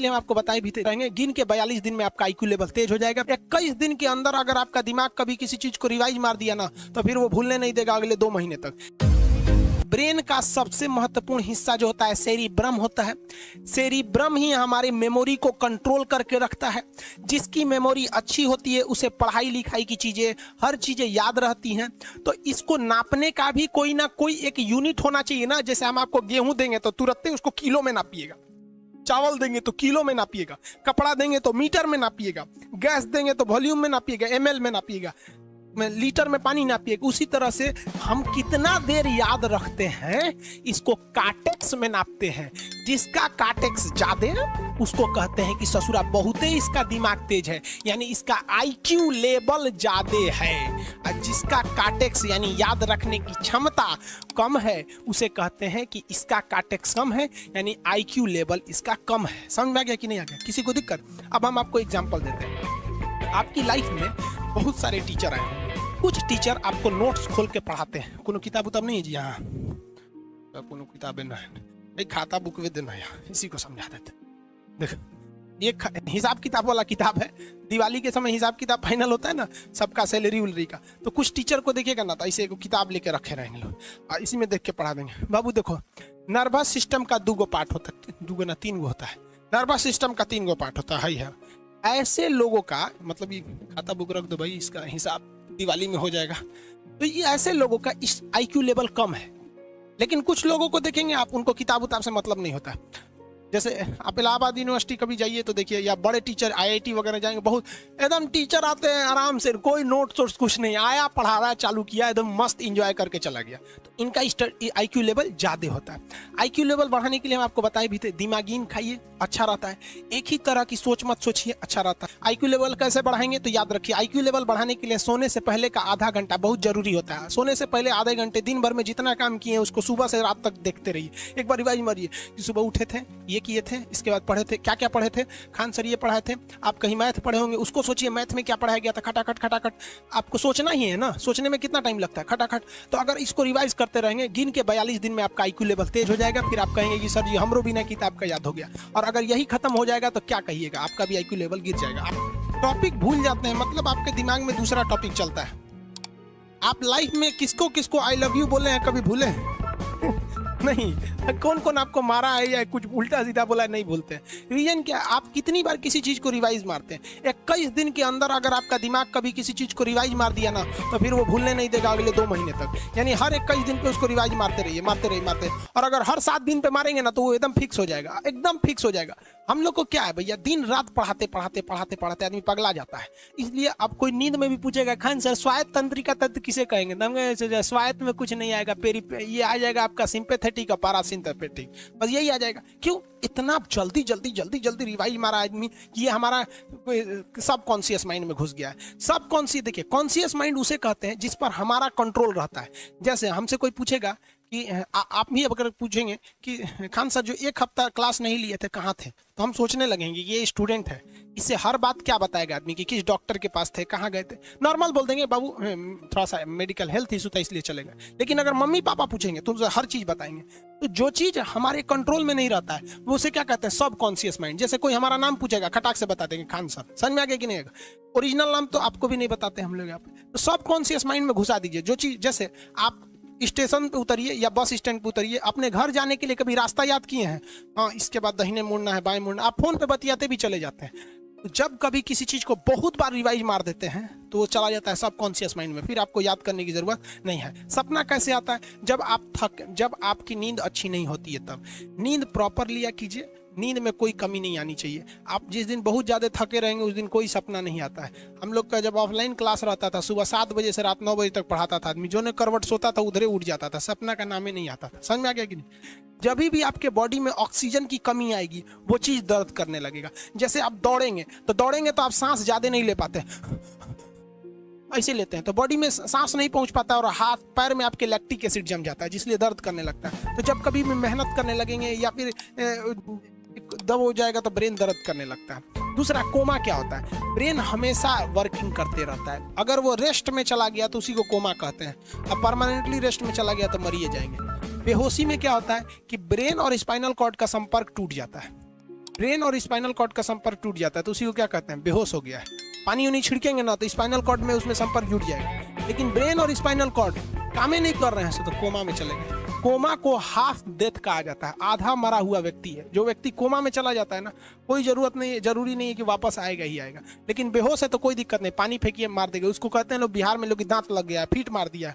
हम आपको बताए भी रहेंगे, गिन के 42 दिन में आपका आईक्यू लेवल तेज हो जाएगा। 21 दिन के अंदर अगर आपका दिमाग कभी किसी चीज को रिवाइज मार दिया ना, तो फिर वो भूलने नहीं देगा अगले 2 महीने तक। ब्रेन का सबसे महत्वपूर्ण हिस्सा जो होता है सेरिब्रम होता है। सेरिब्रम ही हमारी मेमोरी को कंट्रोल करके रखता है। जिसकी मेमोरी अच्छी होती है उसे पढ़ाई लिखाई की चीजें, हर चीजें याद रहती हैं। तो इसको नापने का भी कोई ना कोई एक यूनिट होना चाहिए ना। जैसे हम आपको गेहूं देंगे तो तुरंत ही उसको किलो में नापिएगा, चावल देंगे तो किलो में नापिएगा, कपड़ा देंगे तो मीटर में नापिएगा, गैस देंगे तो वॉल्यूम में नापिएगा, एमएल में नापिएगा, लीटर में पानी नापिएगा। उसी तरह से हम कितना देर याद रखते हैं इसको काटेक्स में नापते हैं। जिसका काटेक्स ज्यादा उसको कहते हैं कि ससुरा बहुते इसका दिमाग तेज है, यानी इसका आईक्यू लेवल ज्यादा है। और जिसका काटेक्स यानी याद रखने की क्षमता कम है उसे कहते हैं कि इसका काटेक्स कम है, यानी आईक्यू लेवल इसका कम है। समझ में आ गया कि नहीं आ गया? किसी को दिक्कत? अब हम आपको एग्जांपल देते हैं। आपकी लाइफ में बहुत सारे टीचर आए, कुछ टीचर आपको नोट्स खोल के पढ़ाते हैं। कोनो किताब उताब नहीं है जी? हाँ, कोनो किताबें नहीं, खाता बुक वे देना यहाँ, इसी को समझा देते। देख, ये हिसाब किताब वाला किताब है। दिवाली के समय हिसाब किताब फाइनल होता है ना, सबका सैलरी उलरी का, तो कुछ टीचर को देखेगा ना तो ऐसे एक किताब लेके रखे रहेंगे लोग, और इसी में देख के पढ़ा देंगे। बाबू देखो, नर्वस सिस्टम का 2 पार्ट होता है, 2 ना 3 होता है। नर्वस सिस्टम का 3 पार्ट होता है। ऐसे लोगों का मतलब, ये खाता बुक रख दो भाई, इसका हिसाब दिवाली में हो जाएगा। तो ये ऐसे लोगों का इस आईक्यू लेवल कम है। लेकिन कुछ लोगों को देखेंगे आप, उनको किताब उताब से मतलब नहीं होता। जैसे आप इलाहाबाद यूनिवर्सिटी कभी जाइए तो देखिए, या बड़े टीचर आईआईटी वगैरह जाएंगे, बहुत एकदम टीचर आते हैं आराम से, कोई नोट सोर्स कुछ नहीं, आया पढ़ा रहा है, चालू किया, एकदम मस्त एंजॉय करके चला गया। तो इनका आईक्यू लेवल ज्यादा होता है। आईक्यू लेवल बढ़ाने के लिए हम आपको बताए भी थे, दिमागीन खाइए, अच्छा रहता है। एक ही तरह की सोच मत सोचिए, अच्छा रहता है। आईक्यू लेवल कैसे बढ़ाएंगे? तो याद रखिए, आईक्यू लेवल बढ़ाने के लिए सोने से पहले का आधा घंटा बहुत जरूरी होता है। सोने से पहले आधे घंटे दिन भर में जितना काम किए उसको सुबह से रात तक देखते रहिए। एक बार रिवाइज मारिए कि सुबह उठे थे, ये किए थे, इसके बाद पढ़े थे, क्या क्या पढ़े थे। खान सर ये पढ़ाए थे, आप कहीं मैथ पढ़े होंगे, उसको सोचिए मैथ में क्या पढ़ाया गया था। खटाखट खटाखट आपको सोचना ही है ना, सोचने में कितना टाइम लगता है, खटाखट। तो अगर इसको रिवाइज करते रहेंगे, गिन के 42 दिन में आपका आईक्यू लेवल तेज हो जाएगा। फिर आप कहेंगे कि सर जी हमरो बिना किताब का याद हो गया। और अगर यही खत्म हो जाएगा तो क्या कहिएगा, आपका भी आईक्यू लेवल गिर जाएगा। आप टॉपिक भूल जाते हैं, मतलब आपके दिमाग में दूसरा टॉपिक चलता है। आप लाइफ में किसको किसको आई लव यू बोले हैं, कभी भूले नहीं? कौन कौन आपको मारा है या कुछ उल्टा सीधा बोला है, नहीं भूलते हैं। रीजन क्या? आप कितनी बार किसी चीज को रिवाइज मारते हैं। 21 दिन के अंदर अगर आपका दिमाग कभी किसी चीज को रिवाइज मार दिया ना, तो फिर वो भूलने नहीं देगा अगले 2 महीने तक। यानी हर 21 दिन पे उसको रिवाइज मारते रहिए, मारते रहिए, मारते। और अगर हर 7 दिन पे मारेंगे ना तो वो एकदम फिक्स हो जाएगा, एकदम फिक्स हो जाएगा। हम लोग को क्या है भैया, दिन रात पढ़ाते पढ़ाते पढ़ाते पढ़ाते आदमी पगला जाता है। इसलिए अब कोई नींद में भी पूछेगा, खान सर स्वायत्त तंत्रिका तंत्र किसे कहेंगे? स्वायत्त में कुछ नहीं आएगा, ये आ जाएगा आपका सिंपैथेटिक और पैरासिम्पैथेटिक, बस यही आ जाएगा। क्यों इतना जल्दी जल्दी जल्दी जल्दी रिवाइज मारा आदमी कि ये हमारा सब कॉन्शियस माइंड में घुस गया है। सब कॉन्शियस, देखिए कॉन्शियस माइंड उसे कहते हैं जिस पर हमारा कंट्रोल रहता है। जैसे हमसे कोई पूछेगा कि आप भी अगर पूछेंगे कि खान सर जो 1 हफ्ता क्लास नहीं लिए थे कहाँ थे, तो हम सोचने लगेंगे ये स्टूडेंट है, इससे हर बात क्या बताएगा आदमी कि किस डॉक्टर के पास थे, कहाँ गए थे। नॉर्मल बोल देंगे बाबू थोड़ा सा मेडिकल हेल्थ इशू था इसलिए चले गए। लेकिन अगर मम्मी पापा पूछेंगे तो हर चीज बताएंगे। तो जो चीज हमारे कंट्रोल में नहीं रहता है वो उसे क्या कहते हैं, सब कॉन्शियस माइंड। जैसे कोई हमारा नाम पूछेगा, खटाक से बता देंगे खान सर, समझ में आ गया कि नहीं? ओरिजिनल नाम तो आपको भी नहीं बताते हम लोग यहाँ पे। तो सब कॉन्शियस माइंड में घुसा दीजिए। जो चीज, जैसे आप स्टेशन पे उतरिए या बस स्टैंड पे उतरिए, अपने घर जाने के लिए कभी रास्ता याद किए हैं? हाँ, इसके बाद दाहिने मुड़ना है, बाएं मुड़ना। आप फोन पे बतियाते भी चले जाते हैं। तो जब कभी किसी चीज को बहुत बार रिवाइज मार देते हैं तो वो चला जाता है सब कॉन्शियस माइंड में, फिर आपको याद करने की जरूरत नहीं है। सपना कैसे आता है? जब आपकी नींद अच्छी नहीं होती है तब। नींद प्रॉपर लिया कीजिए, नींद में कोई कमी नहीं आनी चाहिए। आप जिस दिन बहुत ज़्यादा थके रहेंगे उस दिन कोई सपना नहीं आता है। हम लोग का जब ऑफलाइन क्लास रहता था, सुबह 7 बजे से रात 9 बजे तक पढ़ाता था आदमी, जो ने करवट सोता था उधरे उठ जाता था, सपना का नाम ही नहीं आता था। समझ में आ गया कि नहीं? जब भी आपके बॉडी में ऑक्सीजन की कमी आएगी वो चीज़ दर्द करने लगेगा। जैसे आप दौड़ेंगे तो आप सांस ज़्यादा नहीं ले पाते, ऐसे लेते हैं तो बॉडी में सांस नहीं पहुंच पाता और हाथ पैर में आपके लैक्टिक एसिड जम जाता है, जिसलिए दर्द करने लगता है। तो जब कभी भी मेहनत करने लगेंगे या फिर दब हो जाएगा तो ब्रेन दर्द करने लगता है। दूसरा, कोमा क्या होता है? ब्रेन हमेशा वर्किंग करते रहता है। अगर वो रेस्ट में चला गया तो उसी को कोमा कहते हैं। अब परमानेंटली रेस्ट में चला गया तो मरिए जाएंगे। बेहोशी में क्या होता है कि ब्रेन और स्पाइनल कॉर्ड का संपर्क टूट जाता है। ब्रेन और स्पाइनल कॉर्ड का संपर्क टूट जाता है तो उसी को क्या कहते हैं, बेहोश हो गया है। पानी उनी छिड़केंगे ना तो स्पाइनल कॉर्ड में उसमें संपर्क जुट जाएगा, लेकिन ब्रेन और स्पाइनल कॉर्ड काम ही नहीं कर रहे हैं तो कोमा में चले गए। कोमा को हाफ डेथ कहा जाता है, आधा मरा हुआ व्यक्ति है। जो व्यक्ति कोमा में चला जाता है ना, कोई जरूरी नहीं है कि वापस आएगा ही आएगा, लेकिन बेहोश है तो कोई दिक्कत नहीं, पानी फेंकिए मार देगा। उसको कहते हैं लोग बिहार में लोग दांत लग गया, फीट मार दिया।